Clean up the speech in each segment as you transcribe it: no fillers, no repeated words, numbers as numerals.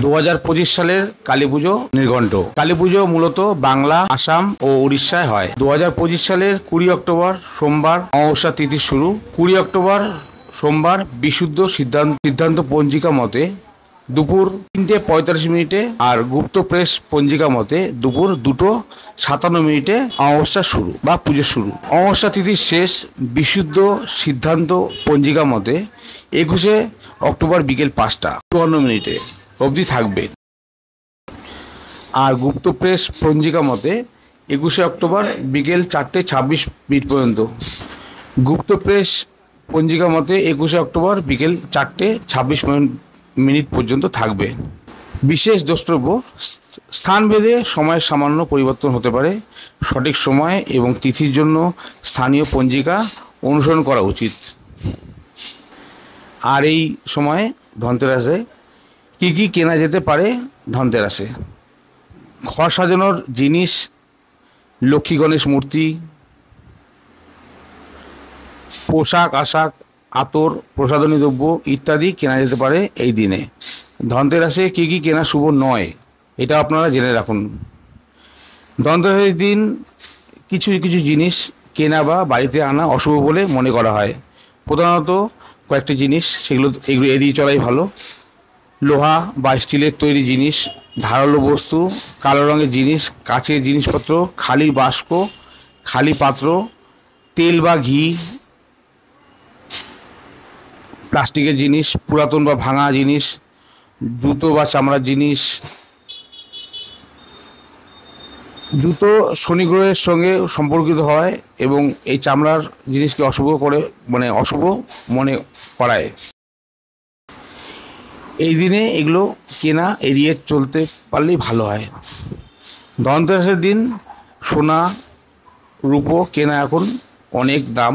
2025 সালের কালী পুজো নির্ঘণ্ট। কালী পুজো মূলত বাংলা, আসাম ও উড়িষ্যায় হয়। 2025 সালের 20 অক্টোবর সোমবার অমাবস্যা তিথি শুরু। 20 অক্টোবর সোমবার বিশুদ্ধ সিদ্ধান্ত পঞ্জিকা মতে দুপুর 3:45 আর গুপ্ত প্রেস পঞ্জিকা মতে দুপুর 2:57 অমাবস্যা শুরু বা পুজো শুরু। অমাবস্যা তিথির শেষ বিশুদ্ধ সিদ্ধান্ত পঞ্জিকা মতে 21 অক্টোবর বিকেল 5:54 অবধি থাকবে। আর গুপ্ত প্রেস পঞ্জিকা মতে 21 অক্টোবর বিকেল 4:26 পর্যন্ত। গুপ্ত প্রেস পঞ্জিকা মতে 21 অক্টোবর বিকেল 4:26 পর্যন্ত থাকবে। বিশেষ দ্রষ্টব্য, স্থানভেদে সময়ের সামান্য পরিবর্তন হতে পারে। সঠিক সময় এবং তিথির জন্য স্থানীয় পঞ্জিকা অনুসরণ করা উচিত। আর এই সময় ধনতেরাসে কী কী কেনা যেতে পারে? ধনতেরাসে ঘর সাজানোর জিনিস, লক্ষ্মী গণেশ মূর্তি, পোশাক আশাক, আতর, প্রসাধনী দ্রব্য ইত্যাদি কেনা যেতে পারে এই দিনে। ধনতেরাসে কী কী কেনা শুভ নয় এটা আপনারা জেনে রাখুন। ধনতেরাসের দিন কিছু কিছু জিনিস কেনা বা বাড়িতে আনা অশুভ বলে মনে করা হয়। প্রধানত কয়েকটি জিনিস এগুলো এড়িয়ে চলাই ভালো। লোহা বা স্টিলের তৈরি জিনিস, ধারালো বস্তু, কালো রঙের জিনিস, কাচের জিনিসপত্র, খালি বাস্ক, খালি পাত্র, তেল বা ঘি, প্লাস্টিকের জিনিস, পুরাতন বা ভাঙা জিনিস, জুতো বা চামড়ার জিনিস। জুতো শনি গ্রহের সঙ্গে সম্পর্কিত হয় এবং এই চামড়ার জিনিসকে অশুভ মনে করায়। এই দিনে এগুলো কেনা এড়িয়ে চলতে পারলেই ভালো হয়। ধনতেরাসের দিন সোনা রূপো কেনা এখন অনেক দাম,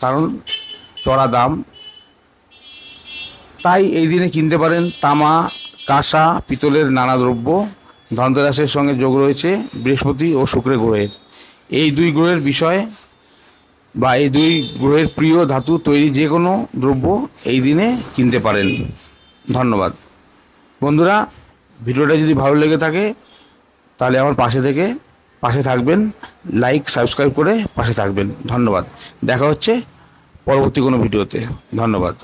কারণ চড়া দাম। তাই এই দিনে কিনতে পারেন তামা, কাঁসা, পিতলের নানা দ্রব্য। ধনতেরাসের সঙ্গে যোগ রয়েছে বৃহস্পতি ও শুক্রের গ্রহের। এই দুই গ্রহের বিষয় বা এই দুই গ্রহের প্রিয় ধাতু তৈরি যে কোনো দ্রব্য এই দিনে কিনতে পারেন। ধন্যবাদ বন্ধুরা, ভিডিওটা যদি ভালো লেগে থাকে তাহলে আমার পাশে থাকবেন, লাইক সাবস্ক্রাইব করে পাশে থাকবেন। ধন্যবাদ। দেখা হচ্ছে পরবর্তী কোনো ভিডিওতে। ধন্যবাদ।